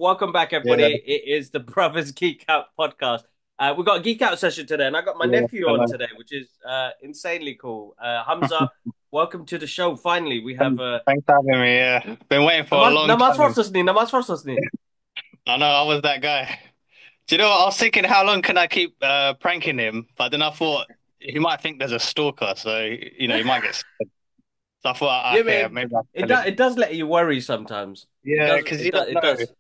Welcome back, Yeah, everybody. It is the Brothers Geek Out podcast. We've got a Geek Out session today, and I got my yeah. nephew on Hello. today, which is insanely cool. Hamza, welcome to the show. Finally, we have Thanks for having me. Yeah, been waiting for a long namaz time. Farsasni, namaz Farsasni. I know I was that guy. Do you know what? I was thinking, how long can I keep pranking him? But then I thought he might think there's a stalker, so he might get scared. So I thought, Yeah, okay, man. maybe I'll It tell does. him. It does let you worry sometimes. It Yeah, does. because It you does. don't It know, does.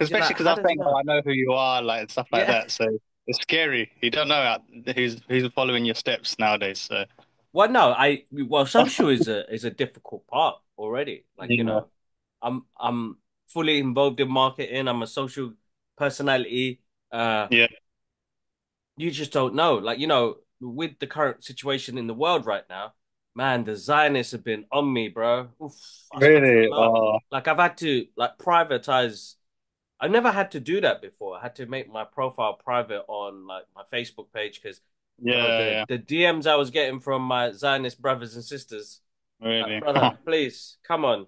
You're especially like, because how I'm does he saying, oh, know? I know who you are, like and stuff like Yeah. that. So it's scary. You don't know who's following your steps nowadays. So Well, no, social is a difficult part already. Like, yeah, I'm fully involved in marketing. I'm a social personality. Uh, yeah, you just don't know. Like, with the current situation in the world right now, man, the Zionists have been on me, bro. Oof, really. astaghfirullah. Like, I've had to like privatize. I never had to do that before. I had to make my profile private on like my Facebook page because, bro, Yeah, the yeah, the DMs I was getting from my Zionist brothers and sisters, like, really. brother, please come on,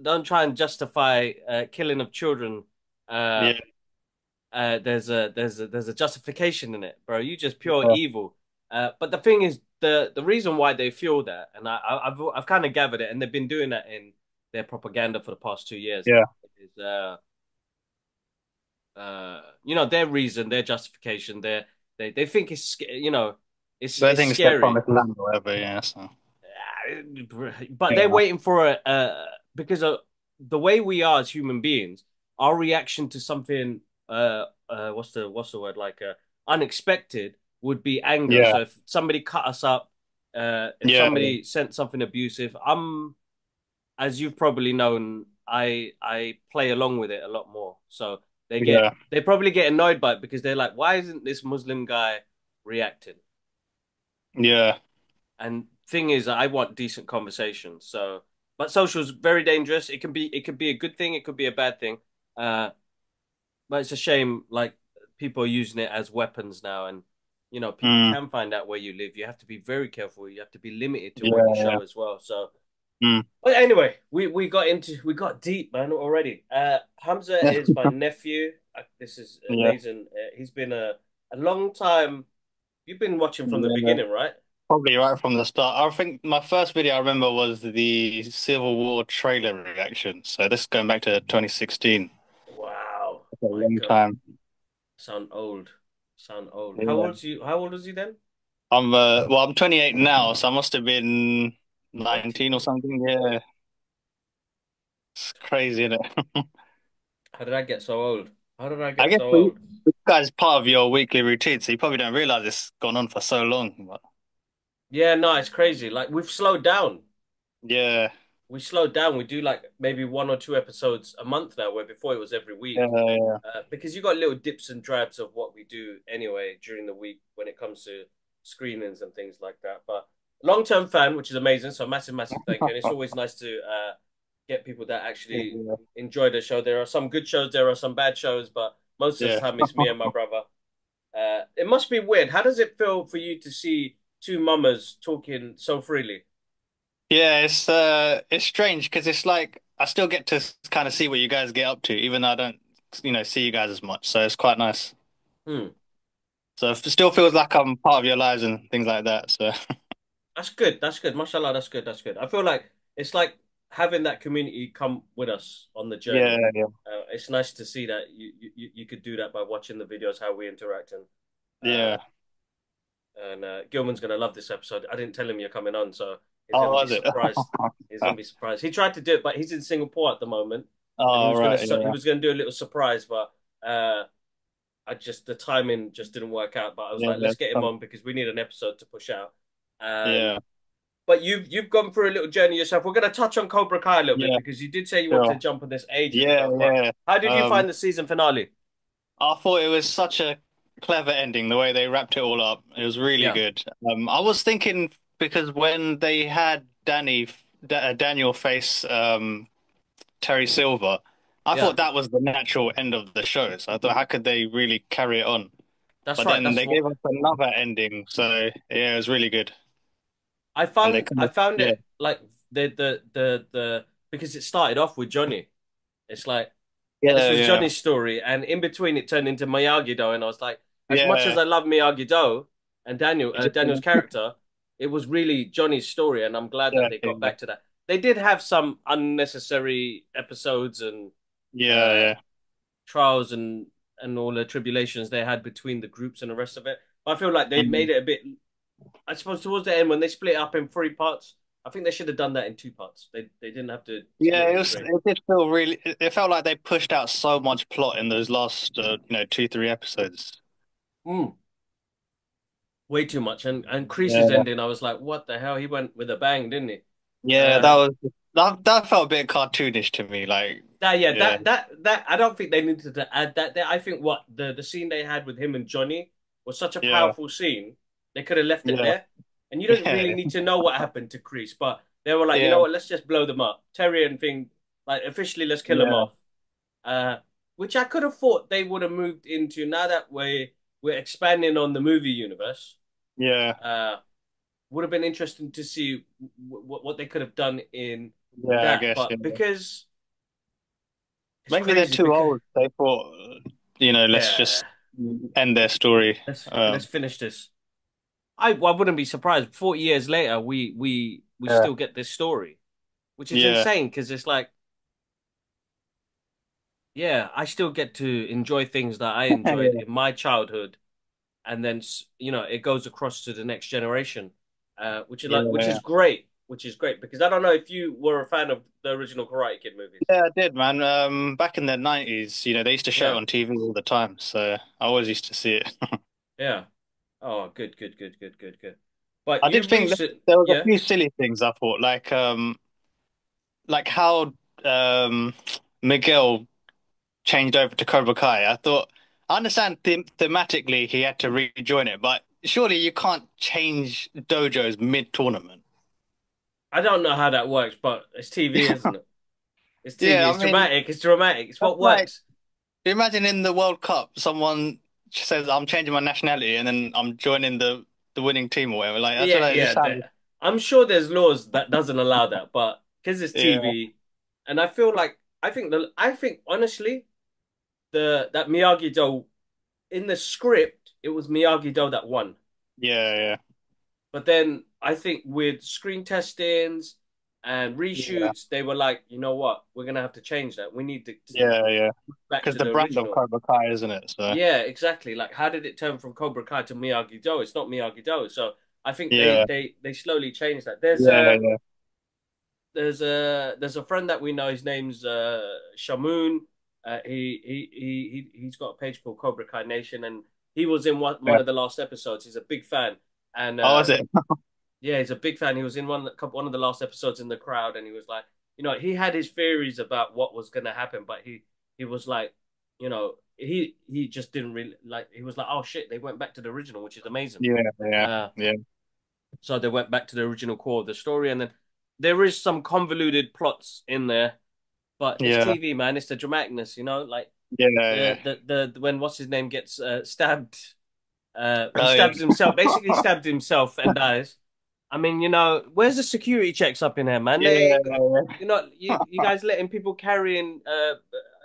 don't try and justify killing of children. Uh, Yeah, there's a justification in it, bro. You just pure evil. But the thing is, the reason why they feel that, and I've kind of gathered it, and they've been doing that in their propaganda for the past 2 years, yeah. is their reason, their justification, they think But I it's think it's their scary. promised land or whatever, yeah. So But they're yeah, waiting for because of the way we are as human beings, our reaction to something what's the word, like unexpected would be anger. yeah, So if somebody cut us up, if yeah, somebody sent something abusive, as you've probably known, I play along with it a lot more. So yeah, they probably get annoyed by it because they're like, why isn't this Muslim guy reacting? yeah, And thing is, I want decent conversations. So, but social's very dangerous. It could be a good thing. It could be a bad thing. Uh, but it's a shame. Like, people are using it as weapons now, and people mm, can find out where you live. You have to be very careful. You have to be limited to yeah, what you yeah, show as well. So, mm, but anyway, we got deep, man, already. Hamza is my nephew. This is yeah, amazing. He's been a long time. You've been watching from the yeah. beginning, right? Probably right from the start. I think my first video I remember was the Civil War trailer reaction. So this is going back to 2016. Wow. That's a My long God. time. Sound old. Sound old. How Yeah. old you how old was he then? I'm 28 now, so I must have been 19 or 19. something. Yeah, it's crazy, isn't it? How did I get so old? How did I I get guess so for you, old? this guy's part of your weekly routine, so you probably don't realize it's gone on for so long. But Yeah, no, it's crazy. Like, we've slowed down. yeah, We slowed down. We do like maybe one or two episodes a month now, where before it was every yeah, week. yeah, Because you got little dips and drabs of what we do anyway during the week when it comes to screenings and things like that. But long-term fan, which is amazing. So massive, massive thank you. And it's always nice to get people that actually yeah, enjoy the show. There are some good shows, there are some bad shows, but most of the yeah. time it's me and my brother. It must be weird. How does it feel for you to see two mamas talking so freely? Yeah, it's strange because it's like I still get to kind of see what you guys get up to, even though I don't, see you guys as much. So it's quite nice. Hmm. So it still feels like I'm part of your lives and things like that. So That's good. That's good. Mashallah, that's good. That's good. I feel like it's like having that community come with us on the yeah, journey. yeah, It's nice to see that you could do that by watching the videos, how we interact, uh, yeah. and Gilman's gonna love this episode. I didn't tell him you're coming on, so he's Oh, gonna be was it? surprised. He's gonna be surprised. He tried to do it, but he's in Singapore at the moment, and Oh, right, he yeah, was gonna do a little surprise, but I just the timing just didn't work out. But I was yeah, like, let's get him on because we need an episode to push out. And yeah, but you've gone through a little journey yourself. We're gonna touch on Cobra Kai a little bit yeah, because you did say you wanted to sure, jump on this ages yeah, ago. But yeah. how did you find the season finale? I thought it was such a clever ending, the way they wrapped it all up. It was really Yeah, good. I was thinking because when they had Daniel face Terry Silver, I yeah, thought that was the natural end of the show. So I thought, how could they really carry it on? that's But right. then That's they what gave us another ending, so yeah, it was really good. I And they found. kind I of, found yeah, it like the because it started off with Johnny. It's like This Yeah, was yeah, Johnny's story, and in between it turned into Miyagi-Do, and I was like, as much as yeah. I love Miyagi-Do and You just Daniel's character, it was really Johnny's story, and I'm glad that yeah, they got yeah, back to that. They did have some unnecessary episodes and yeah, uh, yeah. trials and all the tribulations they had between the groups and the rest of it. But I feel like they made Mm. it a bit. I suppose towards the end when they split it up in three parts, I think they should have done that in two parts. They didn't have to split Yeah, it it in was. three. It did feel really. It felt like they pushed out so much plot in those last, 2, 3 episodes. Mm, way too much. And Crease's Yeah, ending, I was like, what the hell? He went with a bang, didn't he? yeah. Uh, That felt a bit cartoonish to me. Like, that yeah, yeah, that I don't think they needed to add that there. I think what the scene they had with him and Johnny was such a yeah, powerful scene. They could have left it yeah, there, and you don't really yeah, need to know what happened to Crease, but they were like, you know yeah, what? Let's just blow them up. Terry and thing, like officially, let's kill them yeah, off. Uh, which I could have thought they would have moved into now that we're expanding on the movie universe. yeah, Uh, would have been interesting to see what they could have done in yeah. I that, guess. Yeah. but because it's Maybe they're crazy too because old. They thought, let's yeah, just end their story. let's finish this. I wouldn't be surprised. 40 years later, we Yeah, still get this story, which is yeah, insane because it's like yeah, I still get to enjoy things that I enjoyed yeah, in my childhood, and then it goes across to the next generation, which is yeah. great, which is great because I don't know if you were a fan of the original Karate Kid movies. Yeah, I did, man. Back in the 90s, they used to show it Yeah, on TV all the time, so I always used to see it. yeah. Oh, good, good, good, good, good, good. But I did you think that recent, there was a yeah. few silly things I thought, like how Miguel changed over to Cobra Kai. I understand thematically he had to rejoin it, but surely you can't change dojos mid-tournament. I don't know how that works, but it's TV, isn't it? It's TV. Yeah, It's I mean, dramatic. It's dramatic. It's that's what like works. imagine in the World Cup, someone says I'm changing my nationality and then I'm joining the winning team or whatever. Like I don't Yeah, know, it just yeah. sounds I'm sure there's laws that doesn't allow that, but because it's yeah, TV, and I feel like I think honestly that Miyagi Do in the script it was Miyagi Do that won. yeah, But then I think with screen testings and yeah, reshoots, they were like, you know what, we're gonna have to change that. We need to yeah. back Because to the the brand of original. Cobra Kai, isn't it? So Yeah, exactly. Like, how did it turn from Cobra Kai to Miyagi Do? It's not Miyagi Do. So I think yeah, they slowly changed that. yeah. There's a friend that we know. His name's Shamoon. He's got a page called Cobra Kai Nation, and he was in one Yeah. of the last episodes. He's a big fan, and Oh, is it? yeah, he's a big fan. He was in one of the last episodes in the crowd, and he was like, he had his theories about what was gonna happen, but he was like, he just didn't really like. He was like, oh shit, they went back to the original, which is amazing. Yeah, yeah, Uh, yeah, so they went back to the original core of the story, and then there is some convoluted plots in there, but it's yeah, TV, man. It's the dramaticness, like yeah, yeah. the when what's his name gets stabbed. He Oh, yeah, stabs himself. Basically, stabbed himself and dies. I mean, where's the security checks up in here, man? yeah, You guys letting people carrying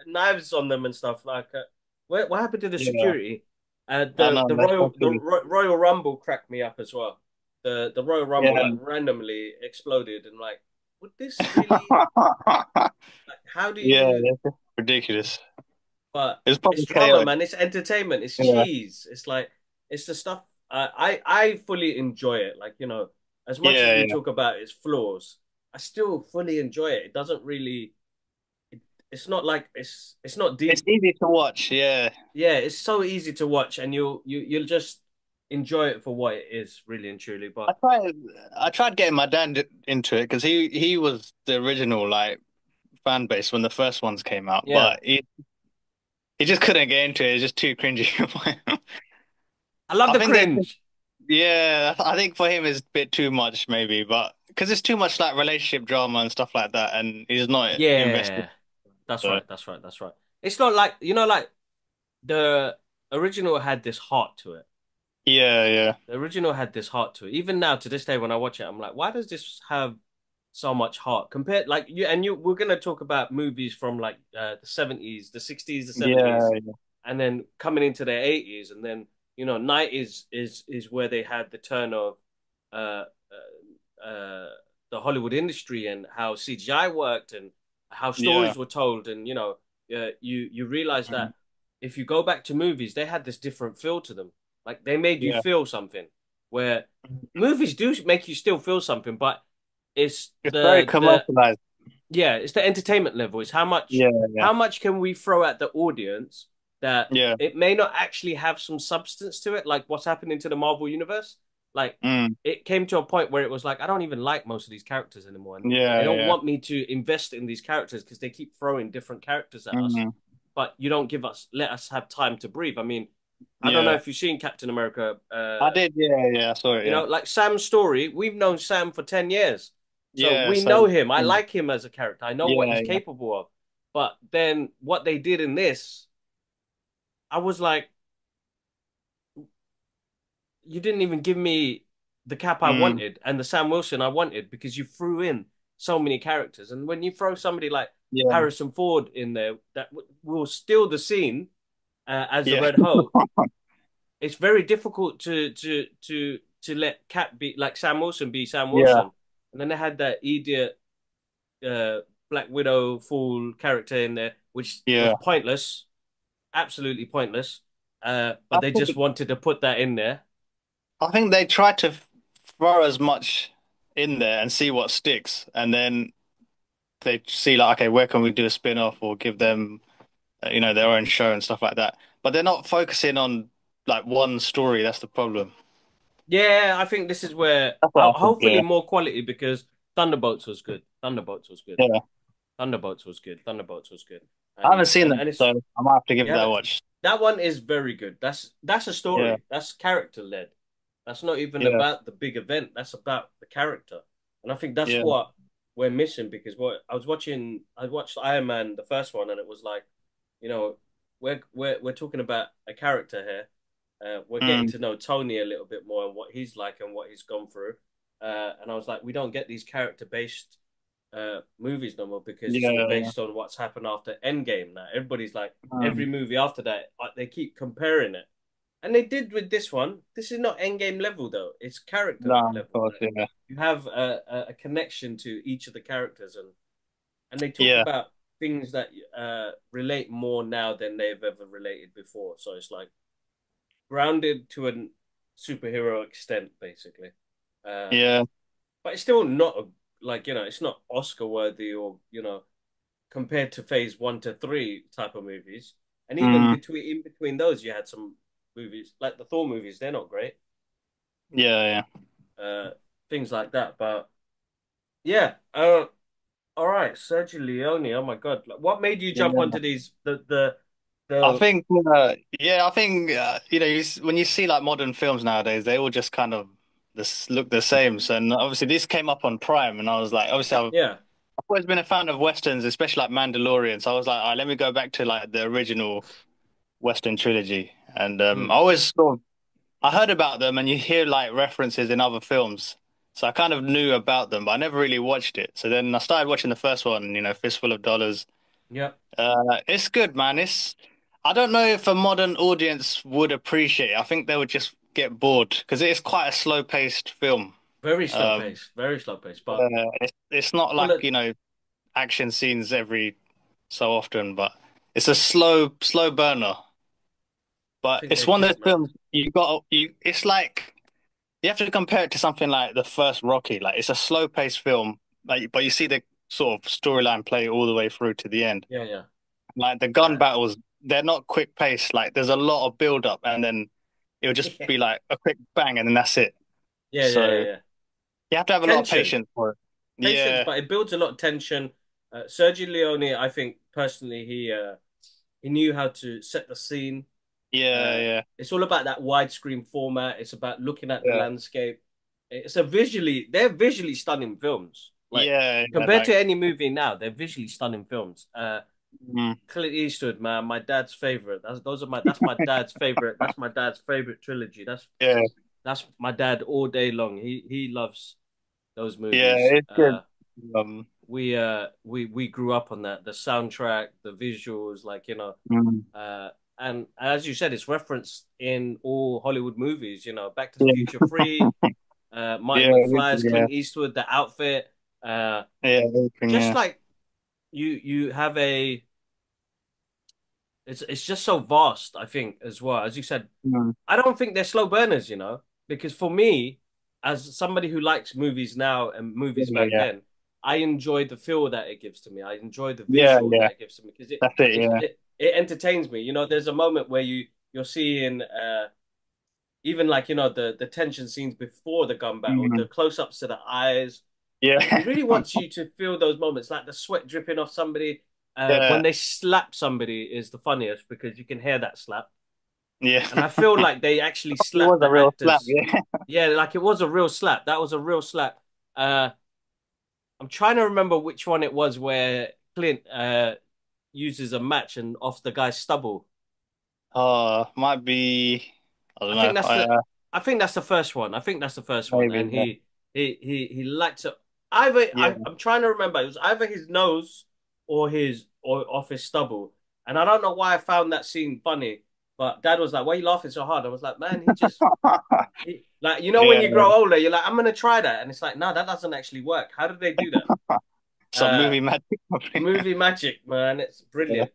knives on them and stuff like. What happened to the yeah. security? I know The that's so true. Royal Rumble cracked me up as well. The Royal Rumble like Yeah, randomly exploded and like, would this really? Like, how do yeah, you? that's ridiculous. But It's it's probably drama, chaotic. man. It's entertainment. It's Yeah, cheese. It's like it's the stuff I fully enjoy it. Like as much as yeah, we yeah. talk about its flaws, I still fully enjoy it. It doesn't really. It, it's not like it's not It's deep. easy to watch. Yeah, Yeah, it's so easy to watch, and you'll just enjoy it for what it is, really and truly. I But tried. I tried getting my dad into it because he was the original like fan base when the first ones came out, yeah, but he just couldn't get into it. It's just too cringy. I love I the think that cringe. yeah, I think for him it's a bit too much maybe, but because it's too much like relationship drama and stuff like that, and he's not invested. Yeah, that's So right. That's right. That's right. It's not like like the original had this heart to it. yeah, yeah, The original had this heart to it. Even now, to this day, when I watch it, I'm like, why does this have so much heart compared like you and you. We're gonna talk about movies from like the 70s, the 60s, the Yeah, 70s, and then coming into their 80s, and then 90s is where they had the turn of uh, the Hollywood industry and how CGI worked and how yeah, stories were told, and you realize mm, that if you go back to movies, they had this different feel to them. Like they made you yeah. feel something. Where movies do make you still feel something, but it's It's very the commercialized. yeah, it's the entertainment level. It's Yeah, yeah, how much can we throw at the audience that yeah. it may not actually have some substance to it, like what's happening to the Marvel universe. Like Mm, it came to a point where it was like I don't even like most of these characters anymore, and they yeah, don't yeah. want me to invest in these characters because they keep throwing different characters at us, Mm, but you don't let us have time to breathe. I mean, I don't know yeah. if you've seen Captain America. I did. Yeah, yeah. I saw it. Yeah, Like Sam's story, we've known Sam for 10 years. So yeah. we So, know him. I mm, like him as a character. I know what yeah, he's yeah. capable of. But then what they did in this, I was like, you didn't even give me the Cap I Mm, wanted and the Sam Wilson I wanted because you threw in so many characters. And when you throw somebody like yeah, Harrison Ford in there that will steal the scene as the yeah, Red Hulk, it's very difficult to let Cap be like Sam Wilson be Sam yeah. Wilson. And then they had that idiot uh, Black Widow fool character in there, which was Yeah. pointless, absolutely pointless. But I they just think wanted to put that in there. I think they try to throw as much in there and see what sticks, and then they see like, okay, where can we do a spin-off or give them, their own show and stuff like that. But they're not focusing on like one story. That's the problem. Yeah, I think this is where That's what I think. hopefully Yeah, more quality because Thunderbolts was good. Thunderbolts was good. yeah. Thunderbolts was good. Thunderbolts was good. I And haven't seen that, it's so I might have to give you that a haven't watch. that one is very good. That's a Yeah, story. That's character led. That's not even yeah, about the big event. That's about the character. And I think that's yeah. what we're missing because what I watched Iron Man the first one and it was like, you know, we're talking about a character here. We're getting Mm, to know Tony a little bit more and what he's like and what he's gone through. And I was like, we don't get these character based movies no more because it's yeah, all yeah. based on what's happened after Endgame. Now everybody's like Mm. every movie after that they keep comparing it, and they did with this one. This is not Endgame level though; it's character No, of level. course, Like yeah, you have a connection to each of the characters, and they talk yeah, about things that relate more now than they've ever related before. So it's like grounded to a superhero extent, basically. Uh, yeah, but it's still not like it's not Oscar worthy or compared to Phase 1 to 3 type of movies. And even mm, between those, you had some movies like the Thor movies. They're not great, yeah, yeah, uh, things like that. But yeah, all right, Sergio Leone. Oh my God, like, what made you jump yeah. onto these I the think, yeah, I think when you see like modern films nowadays, they all just kind of this look the same. So, and obviously, this came up on Prime, and I was like, obviously, yeah I've always been a fan of westerns, especially like Mandalorian. So I was like, all right, let me go back to like the original Western trilogy, and I mm, always sort of I heard about them, and you hear like references in other films. So I kind of knew about them, but I never really watched it. So then I started watching the first one, Fistful of Dollars. yeah It's good, man. I don't know if a modern audience would appreciate it. I think they would just get bored because it is quite a slow-paced film. Um, very slow pace, but it's not full like, of action scenes every so often, but it's a slow burner. I But think it's they one of did, those man. films it's like you have to compare it to something like the first Rocky. Like it's a slow-paced film, like, but you see the sort of storyline play all the way through to the end. Yeah, yeah, Like the gun uh, battles, they're not quick paced. Like there's a lot of build up, and then it'll just yeah, be like a quick bang, and then that's it. yeah, yeah, So yeah. you have to have a lot of Tension. patience for it. Patience, Yeah, but it builds a lot of tension. Sergio Leone, I think personally, he knew how to set the scene. yeah, yeah, It's all about that widescreen format. It's about looking at the yeah, landscape. They're visually stunning films. Like yeah, yeah. compared to any movie now, they're visually stunning films. Mm, Clint Eastwood, man, my dad's favorite. That's my dad's favorite. That's my dad's favorite trilogy. yeah, That's my dad all day long. He loves those yeah. movies. It's good. Um, we grew up on that. The soundtrack, the visuals, like mm, uh, and as you said, it's referenced in all Hollywood movies. Back to the yeah, Future 3, Marty yeah, McFly's, yeah, Clint Eastwood, the outfit. yeah, everything, Just yeah. like you have a, it's just so vast. I think as well as you said, Mm, I don't think they're slow burners, because for me, as somebody who likes movies now and yeah, movies yeah, back yeah, then, I enjoy the feel that it gives to me. I enjoy the yeah, visual yeah. that it gives to me because That's it. it Yeah, it, it entertains me. There's a moment where you're seeing even like the tension scenes before the gun battle, the mm, close-ups to the eyes. It yeah, really wants you to feel those moments, like the sweat dripping off somebody. When yeah, they slap somebody is the funniest because you can hear that slap. yeah. And I feel like they actually It was slapped a the real slap. actors. Yeah. Yeah, like it was a real slap. That was a real slap. Uh, I'm trying to remember which one it was where Clint uses a match and off the guy's stubble. Might be. I don't I know. think that's the I think that's the first one. I think that's the first one. Maybe. And Yeah. he liked to either Yeah. I'm trying to remember. It was either his nose or off his stubble. And I don't know why I found that scene funny. But Dad was like, "Why are you laughing so hard?" I was like, "Man, like when Yeah. you grow older, you're like, I'm gonna try that." And it's like, no, that doesn't actually work. How did they do that? Some Uh movie magic. Probably. Movie magic, man. It's Yeah. brilliant.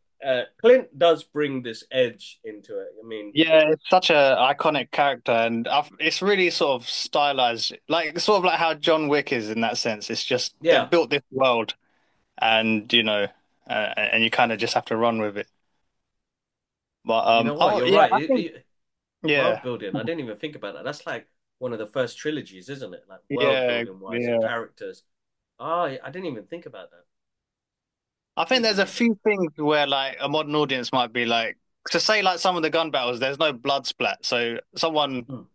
Clint does bring this edge into it. I mean, Yeah, it's such a iconic character, and it's really sort of stylized, like sort of like how John Wick is in that sense. It's just they've yeah. built this world, and and you kind of just have to run with it. But You know what? oh You're yeah, right. I think World yeah, building. I didn't even think about that. That's like one of the first trilogies, isn't it? Like world yeah, building wise and yeah. characters. Oh, yeah, I didn't even think about that. I I think didn't there's even a think about few things where like a modern audience might be like to say like some of the gun battles, there's no blood splat. So someone that.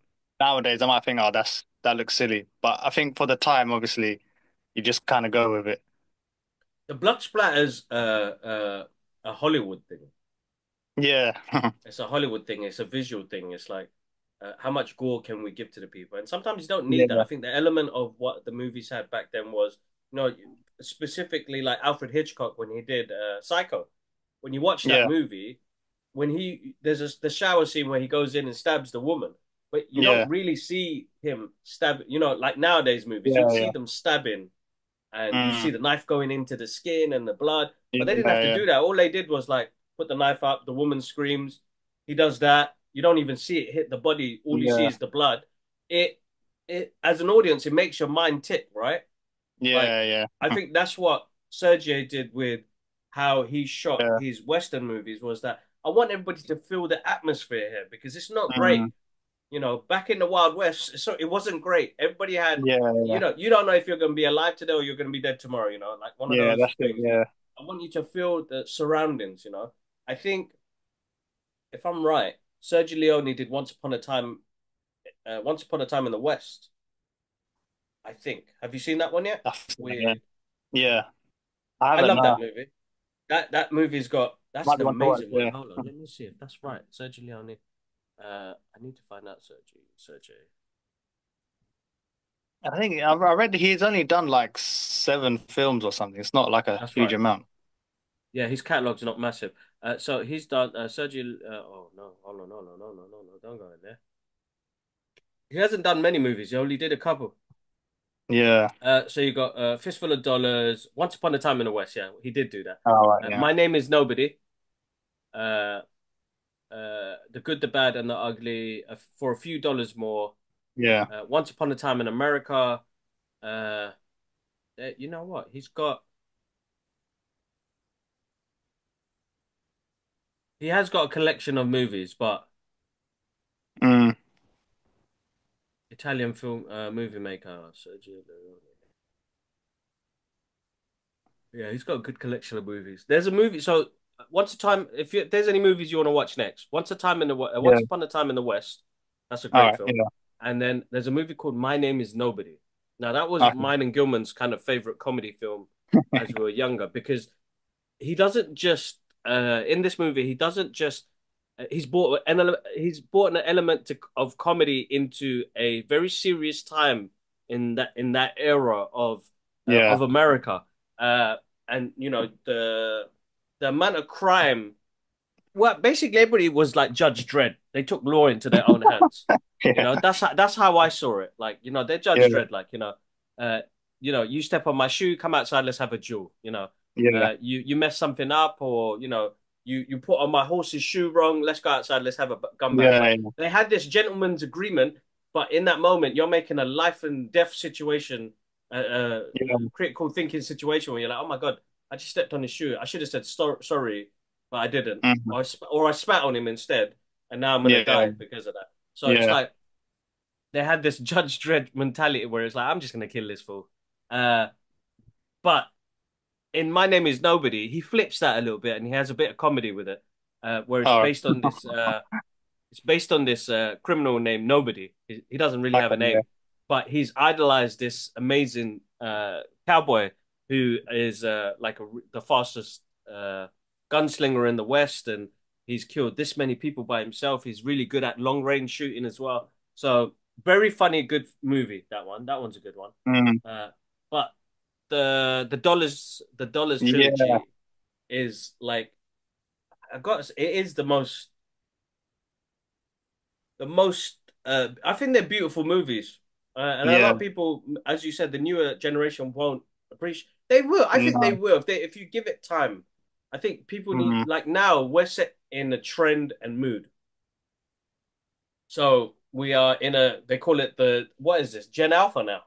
nowadays I might think, oh, that looks silly. But I think for the time, obviously, you just kind of go with it. The blood splatter's a Hollywood thing. Yeah. It's a Hollywood thing. It's a visual thing. It's like how much gore can we give to the people? And sometimes you don't need that. Yeah. I think the element of what the movies had back then was, you know, specifically like Alfred Hitchcock when he did Psycho. When you watch that Yeah. movie, when the shower scene where he goes in and stabs the woman, but you don't Yeah. really see him stab. Like nowadays movies, Yeah. you'd see Yeah. them stabbing and you see Mm. the knife going into the skin and the blood. But they didn't have Yeah. to Yeah. do that. All they did was like put the knife up. The woman screams. He does that. You don't even see it hit the body. All you see Yeah. is the blood. It it as an audience, it makes your mind tick, right? Like Yeah. Yeah. I think that's what Sergio did with how he shot Yeah. his Western movies was that I want everybody to feel the atmosphere here because it's not Mm. great. Back in the Wild West, so it wasn't great. Everybody had, Yeah. Yeah. you don't know if you're going to be alive today or you're going to be dead tomorrow. Like one of Yeah. those That's it. things. Yeah. I want you to feel the surroundings. I think if I'm right, Sergio Leone did Once Upon a Time in the West. I think. Have you seen that one yet? That's it, yeah. With Yeah. I I haven't. love that No. movie. That movie's got that's Might an be one to watch. amazing one. Yeah. Hold on, let me see if that's right. Sergio Leone. I need to find out Sergio. I think I read he's only done like 7 films or something. It's not like a That's huge right. amount. Yeah, his catalog's not massive. So he's done Sergio. Oh no, oh no, no, no, no, no, no, no! Don't go in there. He hasn't done many movies. He only did a couple. Yeah. So you got Fistful of Dollars, Once Upon a Time in the West. Yeah, he did do that. All right. Yeah. My Name is Nobody. Uh, The Good, the Bad, and the Ugly. For a few dollars more. Yeah. Once Upon a Time in America. Uh, you know what? He has got a collection of movies, but Mm. Italian film movie maker Sergio Leone. Yeah, he's got a good collection of movies. There's a movie. So if there's any movies you want to watch next, Yeah. Once Upon a Time in the West. That's a All great right. film. Yeah. And then there's a movie called My Name Is Nobody. Now that was Okay. mine and Gilman's kind of favorite comedy film as we were younger because he doesn't just in this movie he doesn't just he's brought an element of comedy into a very serious time in that era of Yeah. of America, uh, and you know the amount of crime. Well, basically, everybody was like Judge Dredd. They took law into their own hands. You know, Yeah. that's how I saw it. Like, you know, they're Judge Yeah. Dredd. Like, uh, you step on my shoe, come outside, let's have a duel. Yeah. You mess something up, or you put on my horse's shoe wrong. Let's go outside, let's have a gun battle. Like, Yeah. they had this gentleman's agreement, but in that moment, you're making a life and death situation, Yeah. critical thinking situation where you're like, oh my god, I just stepped on his shoe. I should have said sorry, but I didn't, Mhm. or I spat on him instead, and now I'm gonna Yeah. die because of that. So it's Yeah. like they had this Judge Dredd mentality where it's like, I'm just gonna kill this fool. Uh, but in My Name Is Nobody, he flips that a little bit and he has a bit of comedy with it, where Oh, it's based on this criminal named Nobody. He doesn't really have okay. a Yeah. name, but he's idolized this amazing cowboy who is the fastest gunslinger in the West, and he's killed this many people by himself. He's really good at long range shooting as well. So very funny, good movie. That one's a good one. Mm. But the Dollars Yeah. trilogy is like it is the most I think they're beautiful movies. And a lot Yeah. of people, as you said, the newer generation won't appreciate. They will. I think they No. will if you give it time. I think people need, Mm. like, now we're set in a trend and mood. So we are in a, they call it what is this? Gen Alpha now.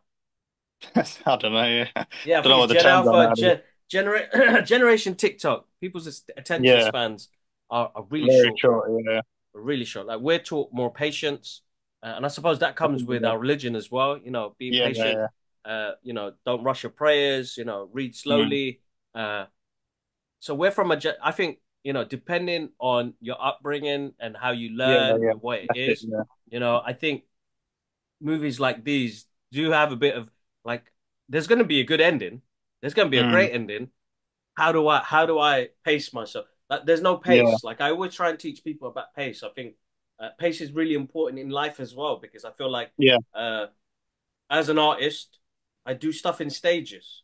I don't know. Yeah. Yeah, I Don't know think what it's the Gen terms are Alpha, nowadays. Generation TikTok. People's attention Yeah. spans are really Very short, short. Yeah. really short. Like, we're taught more patience, and I suppose that comes with Yeah. our religion as well. Being Yeah. patient. Yeah. Don't rush your prayers. Read Mm. slowly. So we're I think, depending on your upbringing and how you Yeah. learn Yeah. and what it That's it. is, Yeah. I think movies like these do have a bit of, like, there's going to be a good ending. There's going to be a Mm. great ending. How do I pace myself? Like, there's no Yeah. pace. Like, I always try and teach people about pace. I think pace is really important in life as well, because I feel like, Yeah. uh, as an artist, I do stuff in stages.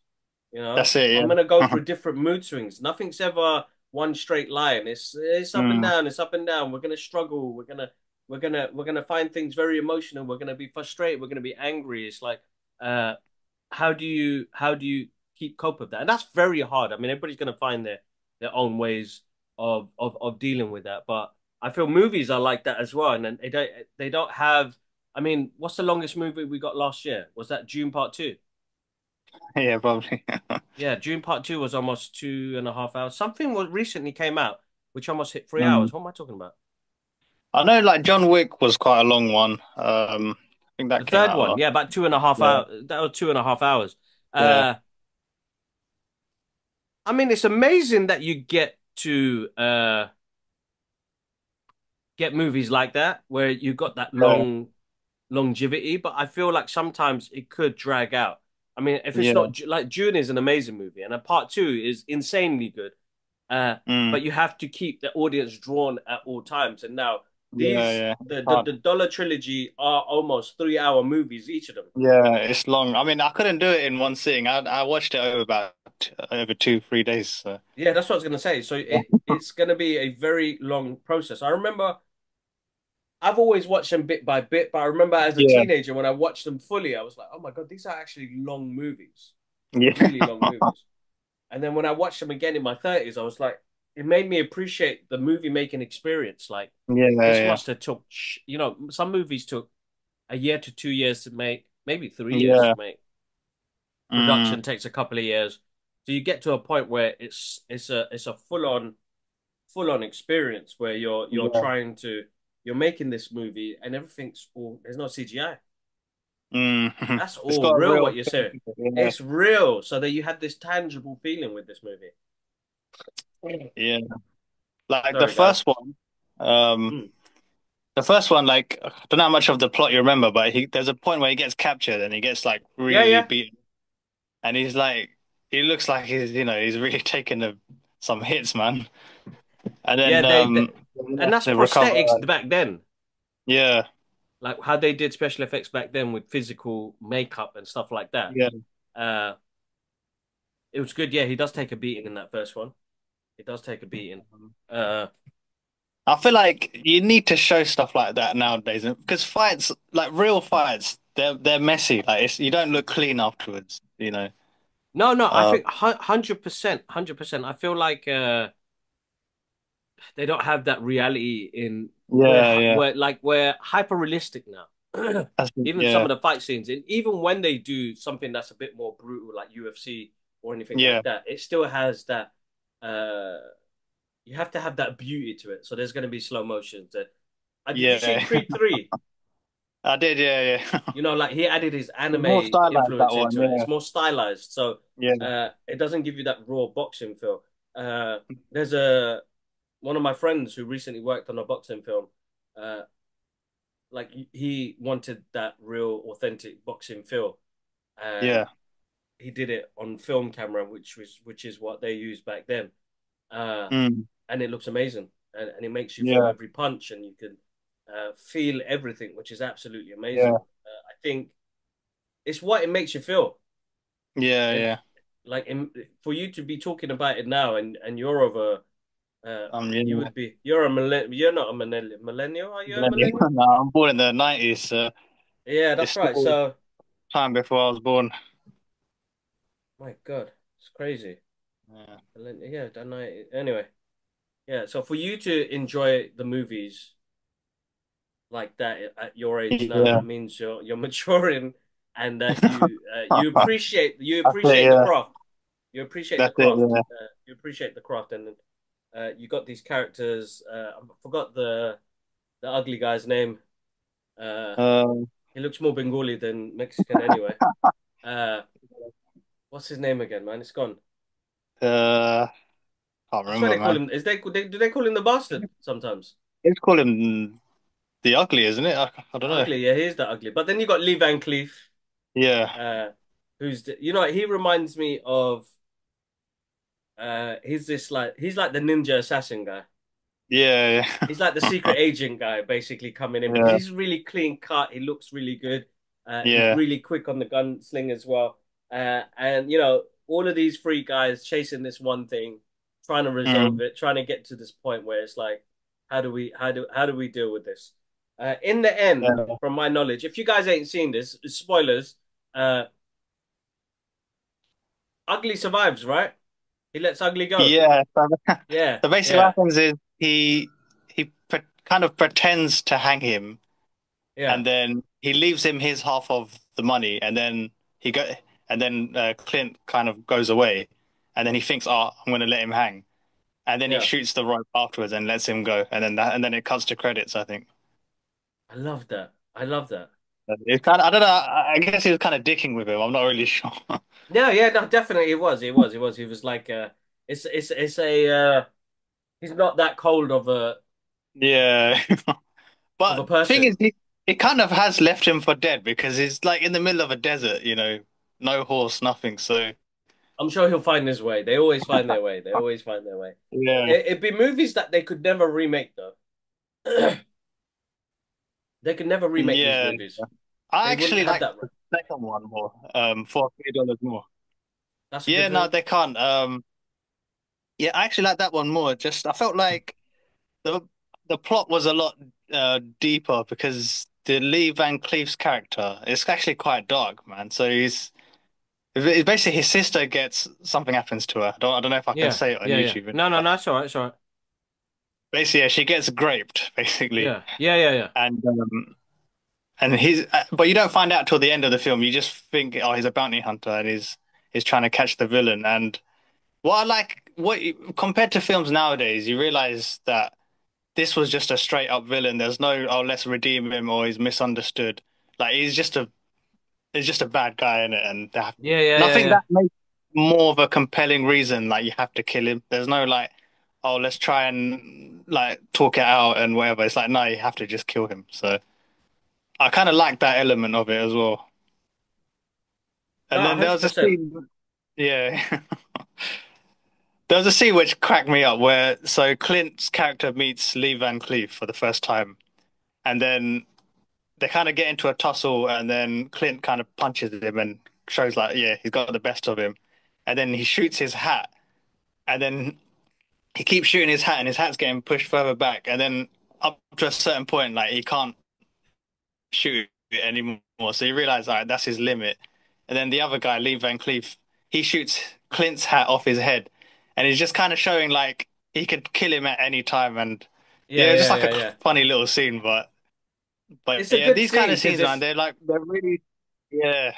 That's it. I'm Yeah. gonna go through different mood swings. Nothing's ever one straight line. It's up and Mm. down. It's up and down. We're gonna struggle. We're gonna find things very emotional. We're gonna be frustrated. We're gonna be angry. It's like, uh, how do you keep cope with that? And that's very hard. I mean, everybody's gonna find their own ways of dealing with that. But I feel movies are like that as well. And then they don't have. I mean, what's the longest movie we got last year? Was that June Part Two? Yeah. Probably. Yeah, June Part Two was almost 2.5 hours. Something was recently came out which almost hit 3 hours. Mm. What am I talking about? I know, like John Wick was quite a long one. I think The that came third out one, last. yeah, about 2.5 hours. That was 2.5 hours. Yeah. Uh, I mean, it's amazing that you get movies like that where you got that Yeah. long longevity, but I feel like sometimes it could drag out. I mean, if it's Yeah. not like June is an amazing movie, and a part two is insanely good. Uh, Mm. but you have to keep the audience drawn at all times. And now Yeah. these Yeah. the It's the, hard. the Dollar trilogy are almost 3 hour movies, each of them. Yeah, it's long. I mean, I couldn't do it in one sitting. I watched it over 2, 3 days. So. Yeah, that's what I was gonna say. So it's gonna be a very long process. I remember I've always watched them bit by bit, but I remember as a Yeah. teenager when I watched them fully, I was like, oh my God, these are actually long movies, Yeah. really long movies. And then when I watched them again in my 30s, I was like, it made me appreciate the movie making experience. Like, Yeah. this Yeah. must have took, some movies took a year to 2 years to make, maybe 3 years Yeah. to make. Mm. Production takes a couple of years. So you get to a point where it's a full on experience where you're Yeah. trying to you're making this movie and everything's all, there's no CGI. Mm. That's It's all got a real real what you're feel saying. to it. Yeah. It's real. So that you had this tangible feeling with this movie. Yeah. Like Sorry, guys. Mm. the first one, like I don't know how much of the plot you remember, but there's a point where he gets captured and he gets like Yeah, really yeah. beaten, and he's like, he looks like he's really taken some hits, man. And Yeah, then and that's they recover. prosthetics back then. Yeah. Like how they did special effects back then with physical makeup and stuff like that. Yeah. Uh, It was good. Yeah, he does take a beating in that first one. He does take a beating. Uh, I feel like you need to show stuff like that nowadays because fights, like real fights, they're messy. Like you don't look clean afterwards, you know. no, no, I Uh, think 100%, 100%. I feel like they don't have that reality in yeah, yeah, where like we're hyper realistic now. Even some yeah, of the fight scenes, and even when they do something that's a bit more brutal, like UFC or anything yeah, like that, it still has that. Uh, you have to have that beauty to it. So there's going to be slow motions. Did you see yeah. Creed 3? I did, yeah, yeah. You know, like he added his It's more anime stylized that influence one, into it. yeah, It's more stylized, so yeah, it doesn't give you that raw boxing feel. There's a one of my friends who recently worked on a boxing film. Uh, like he wanted that real, authentic boxing feel, and yeah. he did it on film camera, which is what they used back then. Uh, Mm, and it looks amazing, and it makes you feel yeah, every punch, and you can feel everything, which is absolutely amazing. yeah, I think it's what it makes you feel. yeah, If yeah. like for you to be talking about it now, and you're of a you Yeah, would be you're a you're not a millennial, are you a millennial. millennial? No, I'm born in the 90s, so Yeah, it's that's right. still So time before I was born. my God, it's crazy. Yeah, Yeah, don't know. Anyway, yeah. So for you to enjoy the movies like that at your age now, yeah. that means you're maturing, and that you That's it, appreciate the yeah. craft. You appreciate the That's it, craft. yeah. You appreciate the craft, and you got these characters. I forgot the ugly guy's name. Uh, Um, he looks more Bengali than Mexican anyway. Uh, what's his name again, man? It's gone. uh, can't I swear remember, they call man. him. Do they call him the bastard sometimes? Let's call him the ugly, isn't it? I don't The know. ugly, yeah, he is the ugly. But then you got Lee Van Cleef, Yeah, uh, you know, he reminds me of he's like the ninja assassin guy. yeah, He's like the secret agent guy, basically coming in because yeah, he's really clean cut. He looks really good. He's yeah, really quick on the gunsling as well. And you know, all of these three guys chasing this one thing, trying to resolve mm, it, trying to get to this point where it's like, how do we deal with this? In the end, yeah, from my knowledge, if you guys ain't seen this, spoilers. Uh, Ugly survives, right? He lets Ugly go. yeah. So, Yeah, so basically, what yeah, happens is he kind of pretends to hang him, yeah, and then he leaves him his half of the money, and then he go, and then Clint kind of goes away, and then he thinks, "Oh, I'm going to let him hang," and then he yeah. shoots the rope afterwards and lets him go, and then it cuts to credits, I think. I love that. I love that. It's kind of, I don't know. I guess he was kind of dicking with him. I'm not really sure. Yeah, yeah, no, definitely it was. It was. It was. He was like it's a he's not that cold Yeah. of a But thing person. is, he kind of has left him for dead because he's like in the middle of a desert, no horse, nothing. So I'm sure he'll find his way. They always find their way. They always find their way. yeah, It'd be movies that they could never remake though. They could never remake these yeah. movies. I They wouldn't actually have like that. the second one more. For $3 more. That's a good Yeah, no, film. they can't. Yeah, I actually like that one more. Just I felt like the the plot was a lot deeper because the Lee Van Cleef's character is actually quite dark, man. So it's basically his sister gets something happens to her. I don't know if I can Yeah, say it on yeah, yeah. YouTube, No, no, but no. It's all right. It's all right. basically, yeah, she gets raped, basically, Yeah, yeah, yeah, yeah, and but you don't find out till the end of the film. You just think, oh, he's a bounty hunter and he's trying to catch the villain. And what I like, compared to films nowadays, you realize that this was just a straight up villain. There's no, oh, let's redeem him or he's misunderstood. Like he's just a bad guy in it, yeah, yeah, and I yeah, think yeah. that makes more of a compelling reason. Like you have to kill him. There's no like, oh, let's try and like talk it out and whatever. It's like no, you have to just kill him. So I kind of like that element of it as well. And No, then there was a 100%. scene, yeah, there was a scene which cracked me up where so Clint's character meets Lee Van Cleef for the first time, and then they kind of get into a tussle, and then Clint kind of punches him and shows like, yeah, he's got the best of him. and then he shoots his hat, and then he keeps shooting his hat, and his hat's getting pushed further back, and then up to a certain point, like he can't shoot it anymore. So you realize, all right, that's his limit. And then the other guy, Lee Van Cleef, he shoots Clint's hat off his head, and he's just kind of showing like he could kill him at any time. And Yeah, yeah, it's just yeah, like a yeah, yeah. funny little scene. But It's a yeah, good these kind scene of because scenes, man, it's. they're really yeah,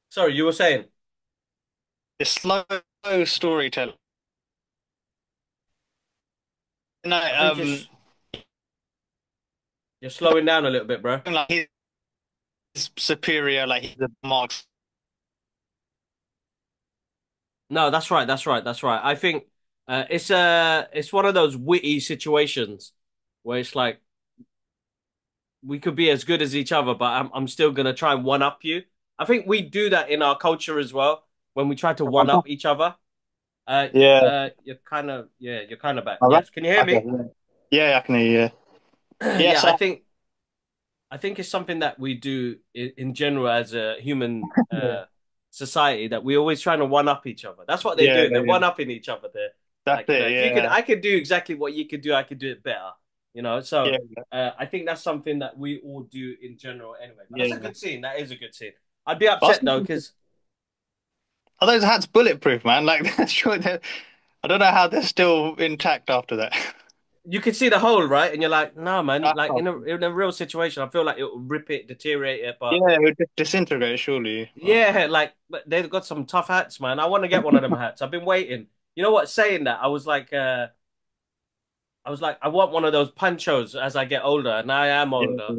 Sorry, you were saying. it's slow storytelling. No, I think you're slowing down a little bit, bro. like he's superior, like he's the marks. No, that's right. That's right. That's right. I think it's one of those witty situations where it's like we could be as good as each other, but I'm still gonna try and one up you. I think we do that in our culture as well when we try to one up each other. Yeah, you're kind of back. my bad. Yes, can you hear Okay, me? yeah, I can hear you. Yeah, Yeah, so I think it's something that we do in general as a human yeah, society that we're always trying to one up each other. That's what they're yeah, doing. They're yeah. one upping each other. They're That's like, it. if you could, Yeah, I could do exactly what you could do. I could do it better. So yeah, I think that's something that we all do in general anyway. But that's a yeah. good scene. That is a good scene. I'd be But I was upset though thinking, because are those hats bulletproof, man? Like, sure, I don't know how they're still intact after that. you could see the hole, right? And you're like, no, man. That's Like not, in a real situation, I feel like it will rip it, deteriorate it. But yeah, it would just disintegrate, surely. But, yeah, like but they've got some tough hats, man. I want to get one of them hats. I've been waiting. You know what? Saying that, I was like, I want one of those panchos as I get older, and I am yeah, older. yeah,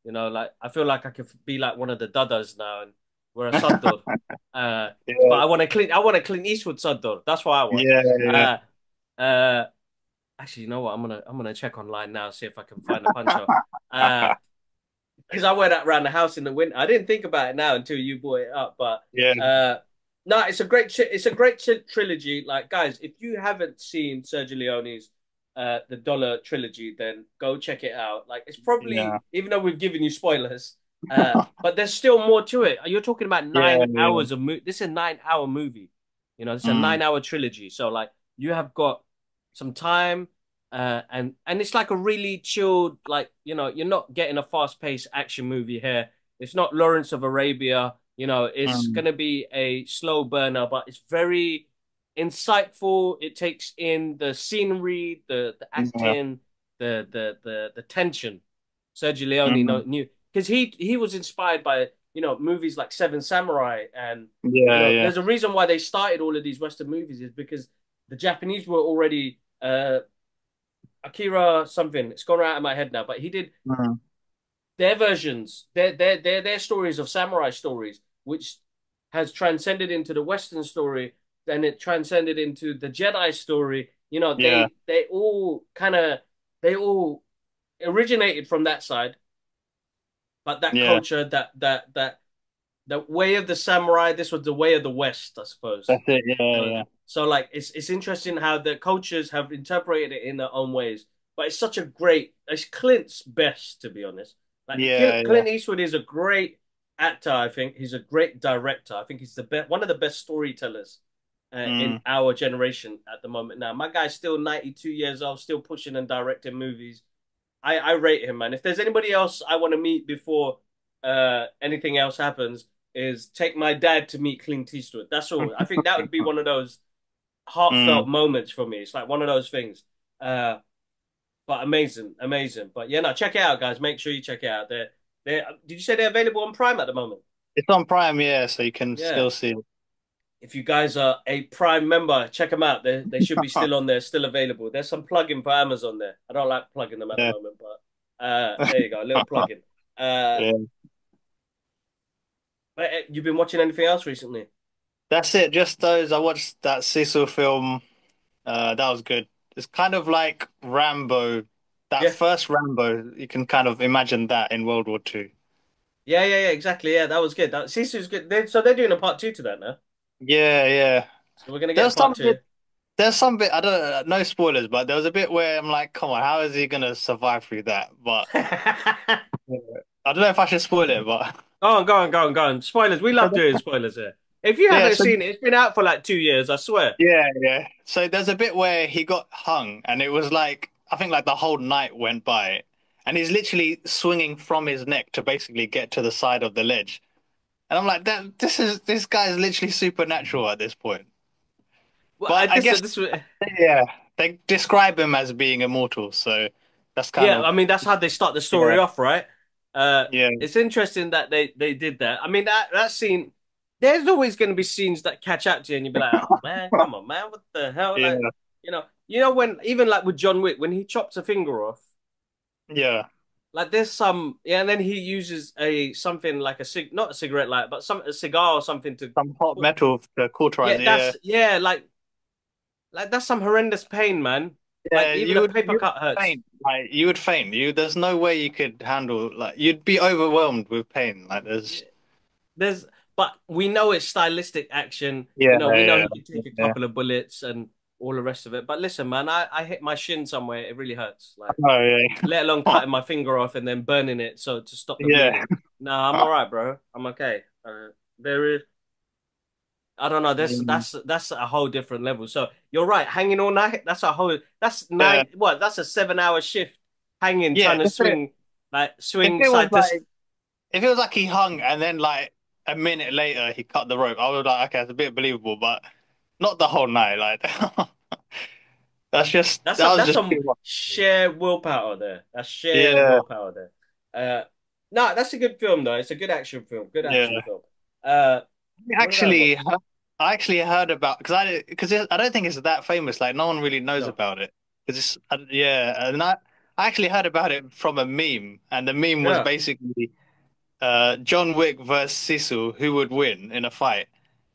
Like I feel like I could be like one of the dadas now and wear a sador. But yeah, I want a Clint Eastwood sador. That's what I want. yeah, yeah. Uh, uh, Actually, you know what? I'm gonna check online now see if I can find a pancho. Uh, because I wear that around the house in the winter. I didn't think about it now until you brought it up, but Yeah. no, it's a great trilogy. Like guys, if you haven't seen Sergio Leone's the Dollar trilogy, then go check it out. Like it's Yeah, probably even though we've given you spoilers, but there's still more to it. You're talking about yeah, 9 hours of movie. This is a 9 hour movie. This is a mm, 9 hour trilogy. So like you have got some time and it's like a really chilled, like you're not getting a fast paced action movie here. It's not Lawrence of Arabia. It's mm, gonna be a slow burner, but it's very insightful. It takes in the scenery, the yeah, acting, the tension. Sergio Leone mm, knew because he was inspired by movies like Seven Samurai, and yeah, yeah, there's a reason why they started all of these Western movies is because the Japanese were already Akira something. It's gone right out of my head now, but he did mm, their versions, their stories of samurai stories, which has transcended into the Western story, then it transcended into the Jedi story. yeah, They all originated from that side, but that yeah. culture, that way of the samurai, this was the way of the West, I suppose. That's it. Yeah, So, yeah, so like it's interesting how the cultures have interpreted it in their own ways. But it's such a great. It's Clint's best, to be honest. Like yeah, yeah. Clint Eastwood is a great actor. I think he's a great director. I think he's the best, one of the best storytellers in Mm, our generation at the moment. Now, my guy's still 92 years old, still pushing and directing movies. I rate him, man. If there's anybody else I want to meet before anything else happens, is take my dad to meet Clint Eastwood. That's all. I think that would be one of those heartfelt mm. moments for me. It's like one of those things. Uh, but amazing, amazing. But yeah, no, check it out, guys. Make sure you check it out. Did you say they're available on Prime at the moment? It's on Prime, yeah, so you can Yeah. still see it. If you guys are a Prime member, check them out. They should be still on there, still available. There's some plugin for Amazon there. I don't like plugging them at the Yeah, moment, but there you go, a little plugin. yeah. You've been watching anything else recently? That's it. Just those. I watched that Cecil film. That was good. It's kind of like Rambo. That Yeah, first Rambo, you can kind of imagine that in World War Two. yeah, exactly. Yeah, that was good. Sisu's good. So they're doing a part two to that now. Yeah, yeah. So we're gonna get a There's part some bit. two. There's some bit. I don't. No spoilers, but there was a bit where I'm like, come on, how is he gonna survive through that? But yeah. I don't know if I should spoil it, but Go on. Spoilers. We love doing spoilers here. If you Yeah, haven't so seen it, it's been out for like 2 years, I swear. yeah. So there's a bit where he got hung, and it was like I think like the whole night went by, and he's literally swinging from his neck to basically get to the side of the ledge. And I'm like, that this guy is literally supernatural at this point. Well, But I guess this, yeah, they describe him as being immortal, so that's kind yeah. of I mean, that's how they start the yeah, story off, right? yeah, It's interesting that they did that. I mean, that scene. There's always going to be scenes that catch out to you, and you'll be like, "Oh man, come on, man, what the hell?" Like, yeah, when even like with John Wick, when he chops a finger off, yeah. like there's some, yeah, and then he uses a something like not a cigarette light, but a cigar or something to, Some hot metal to cauterize yeah, it. Yeah, like that's some horrendous pain, man. Like yeah. even a paper You would cut hurts. faint. Like you would faint. There's no way you could handle. Like you'd be overwhelmed with pain. Like Yeah, there's there's, but we know it's stylistic action. yeah, We know yeah, he can take a yeah. couple of bullets and all the rest of it. But listen, man, I hit my shin somewhere. It really hurts. Like, Oh yeah, let alone cutting my finger off and then burning it so to stop the yeah, bleeding. Nah, I'm all right, bro. I'm okay. There is, I don't know. yeah. That's a whole different level. So you're right. Hanging all night. That's a whole. That's Yeah. nine. What? That's a 7 hour shift. Hanging, Yeah, trying to swing, like if swing it was side to. like if it was like he hung and then like a minute later he cut the rope, I was like, okay, it's a bit believable, but not the whole night. Like that was That's just some too much. sheer willpower there. That's sheer Yeah, willpower there. No, that's a good film though. It's a good action film. Good yeah. action film. Uh, what did I watch? I actually heard about because I don't think it's that famous. Like no one really knows No. about it because it's yeah, and I actually heard about it from a meme, and the meme was Yeah. basically John Wick versus Sisu, who would win in a fight?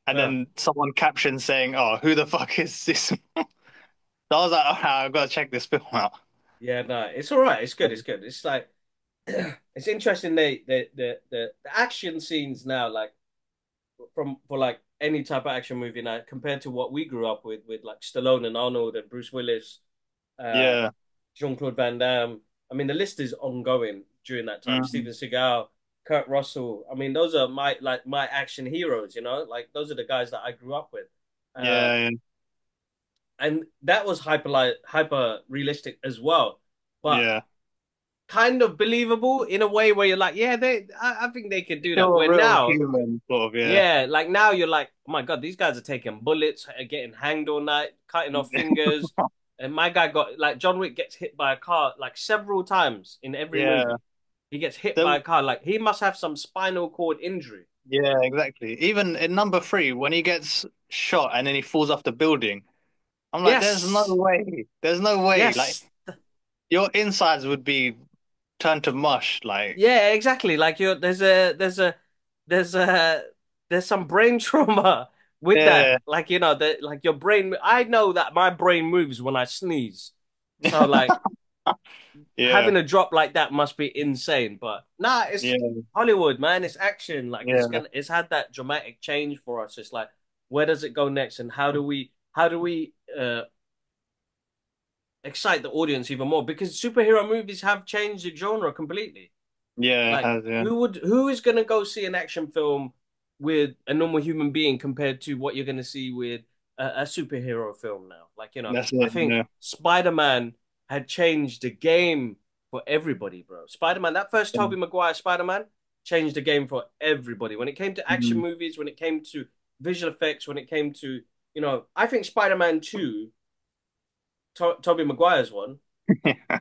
And Yeah. then someone captioned saying, "Oh, who the fuck is Sisu?" So I was like, "Oh, I've got to check this film out." Yeah. No, it's all right. It's good. It's good. It's like it's interesting. The action scenes now, like from for like any type of action movie now, compared to what we grew up with like Stallone and Arnold and Bruce Willis, uh, Yeah. Jean-Claude Van Damme. I mean, the list is ongoing during that time. Mm. Steven Seagal, Kurt Russell. I mean, those are my action heroes. Like those are the guys that I grew up with, uh, Yeah, and that was hyper realistic as well, but yeah. kind of believable in a way where you're like, yeah, I think they could do that. Still a Where real now, human, sort of, yeah. yeah, like now you're like, oh my God, these guys are taking bullets, getting hanged all night, cutting off fingers. And my guy got like John Wick gets hit by a car like several times in every Yeah. movie. He gets hit by The, a car. Like he must have some spinal cord injury. yeah, exactly. Even in number three, when he gets shot and then he falls off the building, I'm like, there's no Yes. way. There's no way. Like Yes. your insides would be turned to mush. Like, Yeah, exactly. Like there's a there's some brain trauma with that. yeah, Like, that like your brain I know that my brain moves when I sneeze. So like yeah, having a drop like that must be insane. But nah, it's yeah, Hollywood, man. It's action. Like yeah, it's had that dramatic change for us. It's like where does it go next, and how do we excite the audience even more? Because superhero movies have changed the genre completely. yeah. It Like has, yeah. who is gonna go see an action film with a normal human being compared to what you're gonna see with a superhero film now? Like, That's I it. think Yeah, Spider-Man had changed the game for everybody, bro. Spider-Man, that first Tobey Maguire Spider-Man changed the game for everybody. When it came to action Mhm. movies, when it came to visual effects, when it came to, I think Spider-Man 2, Tobey Maguire's one,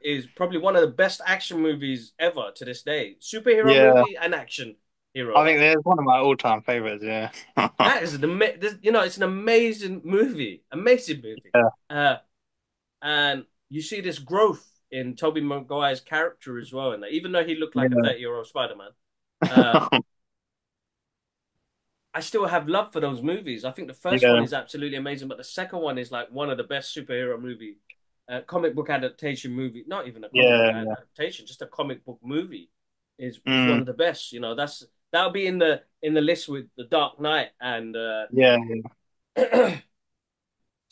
is probably one of the best action movies ever to this day. Superhero Yeah, movie and action I hero. think there's one of my all-time favorites. Yeah, That is it's an amazing movie, amazing movie. yeah, Uh, and you see this growth in Tobey Maguire's character as well. And even though he looked like a yeah, 30-year-old Spider-Man, uh, I still have love for those movies. I think the first one yeah, is absolutely amazing, but the second one is like one of the best superhero movie, comic book adaptation movie. Not even a comic book yeah. adaptation, just a comic book movie is one Mm, of the best. That'll be in the list with The Dark Knight and yeah, to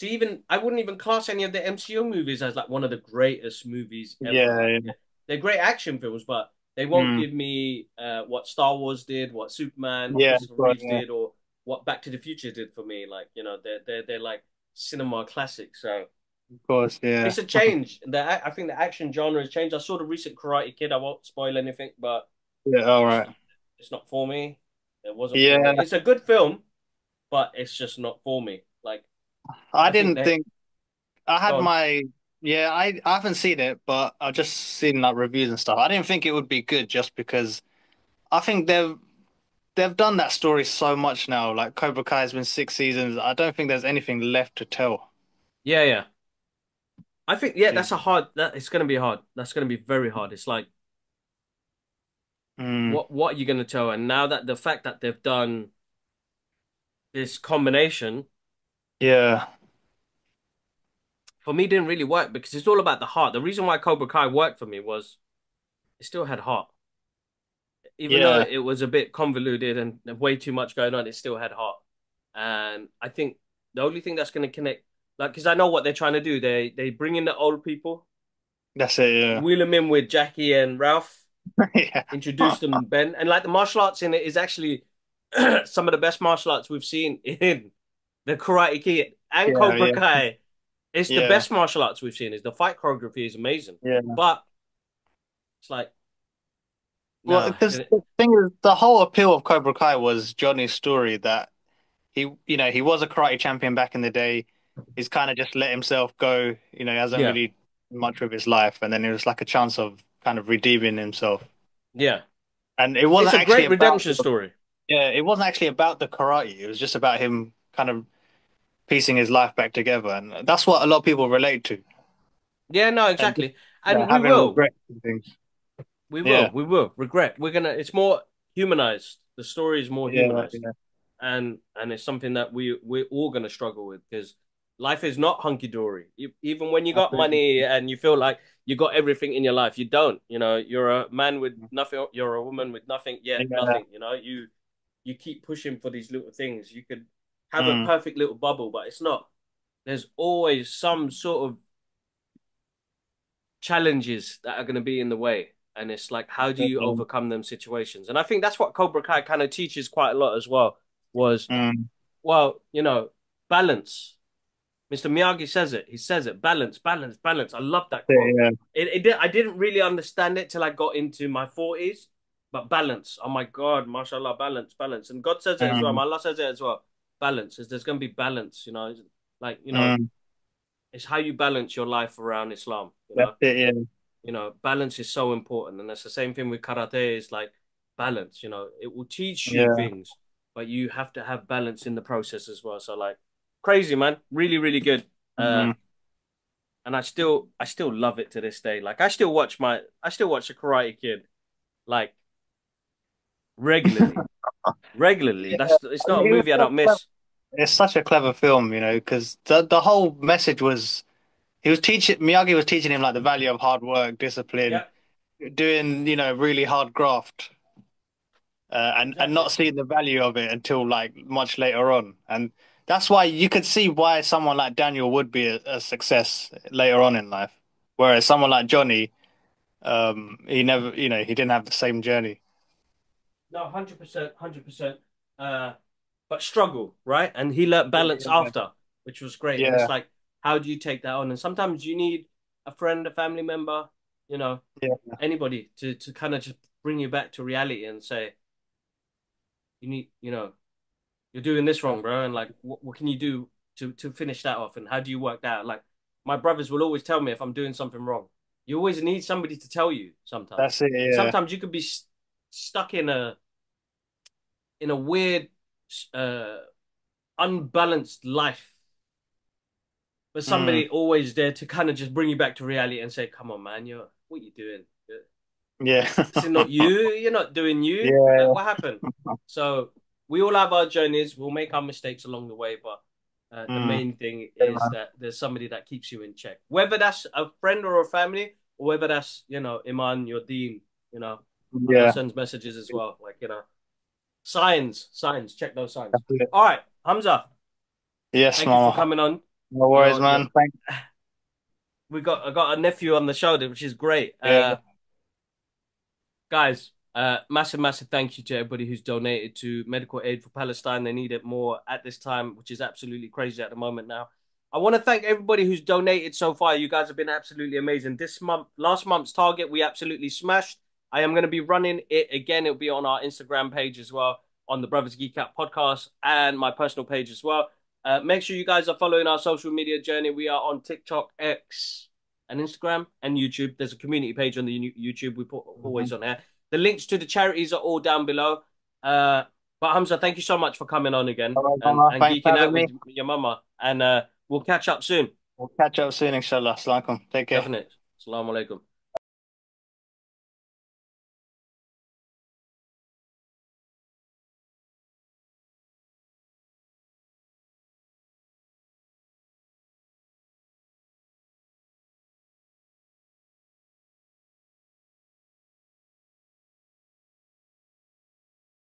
even I wouldn't even class any of the MCU movies as like one of the greatest movies ever. yeah, Like yeah. they're great action films, but they won't Mm, give me what Star Wars did, what Superman, what yeah, Christopher but, Reeves yeah, did, or what Back to the Future did for me. Like, they're like cinema classics. So Of course, yeah. it's a change. I think the action genre has changed. I saw the recent Karate Kid. I won't spoil anything, but Yeah, all it's right. not it's not for me. It wasn't for me. Yeah, It's a good film, but it's just not for me. Like I I think didn't they think I go had on. my yeah, I haven't seen it, but I've just seen like reviews and stuff. I didn't think it would be good just because I think they've done that story so much now. Like Cobra Kai has been 6 seasons. I don't think there's anything left to tell. Yeah, yeah. I think yeah, Yeah. that it's gonna be hard. That's gonna be very hard. It's like Mm, what are you gonna tell? And now that the fact that they've done this combination yeah, for me didn't really work because it's all about the heart. The reason why Cobra Kai worked for me was it still had heart. Even though yeah, it was a bit convoluted and way too much going on, it still had heart. And I think the only thing that's going to connect, like, because I know what they're trying to do, they bring in the old people, that's it. Yeah, wheel them in with Jackie and Ralph, yeah, introduce them Ben, and like the martial arts in it is actually some of the best martial arts we've seen in the Karate Kid and yeah, Cobra yeah, Kai. It's the yeah, best martial arts we've seen. Is the fight choreography is amazing, yeah. but it's like Well, nah, because the thing is, the whole appeal of Cobra Kai was Johnny's story that he was a karate champion back in the day. He's kind of just let himself go. He hasn't yeah, really much with his life, and then it was like a chance of kind of redeeming himself. yeah. And it It's wasn't a actually great about redemption story. yeah, it wasn't actually about the karate. It was just about him kind of piecing his life back together, and that's what a lot of people relate to, Yeah, no, and just exactly. And we having will. regrets and things. We will. Yeah, We will. Regret. We're gonna it's more humanized. The story is more yeah, humanized. yeah. And it's something that we're all gonna struggle with because life is not hunky dory. Even when you got Absolutely. money and you feel like you got everything in your life, you don't. You're a man with nothing, you're a woman with nothing yet, Yeah. nothing. You keep pushing for these little things. You could have a Mm, perfect little bubble, but it's not. There's always some sort of challenges that are going to be in the way. And it's like, how do you mm, overcome them situations? And I think that's what Cobra Kai kind of teaches quite a lot as well. Was mm. well, balance. Mr. Miyagi says it. He says it. Balance, balance, balance. I love that quote. Yeah, I didn't really understand it till I got into my 40s. But balance. Oh my God, mashallah, balance, balance. And God says it as well. mm, Allah says it as well. Balance. There's going to be balance. Like mm. it's how you balance your life around Islam. That's it. Yeah, Balance is so important. And that's the same thing with karate. It's like balance, it will teach you yeah. things, but you have to have balance in the process as well. So like crazy, man. Really, really good. Mm. And I still love it to this day. Like I still watch the Karate Kid like regularly. Regularly. Yeah, It's I not a mean, it was movie I so don't clever. miss. It's such a clever film, because the whole message was he was teaching Miyagi was teaching him like the value of hard work, discipline, Yeah, doing really hard graft, and exactly. not seeing the value of it until like much later on, and that's why you could see why someone like Daniel would be a success later on in life, whereas someone like Johnny, he never, he didn't have the same journey. No, 100%, 100%. Uh, but struggle, right? And he learnt balance Yeah, after, which was great. And it's yeah, like, how do you take that on? And sometimes you need a friend, a family member, you know, yeah. anybody to kind of just bring you back to reality and say, you need, you're doing this wrong, bro. And like, what can you do to finish that off? And how do you work that out? Like, my brothers will always tell me if I'm doing something wrong. You always need somebody to tell you sometimes. That's it. And Yeah, sometimes you could be stuck in a weird, uh, unbalanced life, but mm, somebody always there to kind of just bring you back to reality and say, "Come on, man, what you doing? yeah, This is not you. You're not doing you. Like, yeah, what happened?" So we all have our journeys. We'll make our mistakes along the way, but the mm, main thing yeah, is man. that there's somebody that keeps you in check, whether that's a friend or a family, or whether that's Iman, your dean. You know, Allah Yeah. sends messages as well, like signs, signs. Check those signs. That's it. All right, Hamza. Yes, Thank you for Mama. coming on. No worries, You're man. Thank. I got a nephew on the show, which is great. Yeah, Guys, Massive, massive thank you to everybody who's donated to medical aid for Palestine. They need it more at this time, which is absolutely crazy at the moment now. I want to thank everybody who's donated so far. You guys have been absolutely amazing. This month, last month's target, we absolutely smashed. I am going to be running it again. It'll be on our Instagram page as well, on the Brothers Geek Out podcast, and my personal page as well. Make sure you guys are following our social media journey. We are on TikTok, X, and Instagram, and YouTube. There's a community page on the YouTube. We put always Mhm. on there. The links to the charities are all down below. But Hamza, thank you so much for coming on again All right, and, Omar, and thanks for geeking having out with me. your mama. And we'll catch up soon. We'll catch up soon, inshallah. Assalamu alaikum. Take care. Definitely. Assalamu alaikum.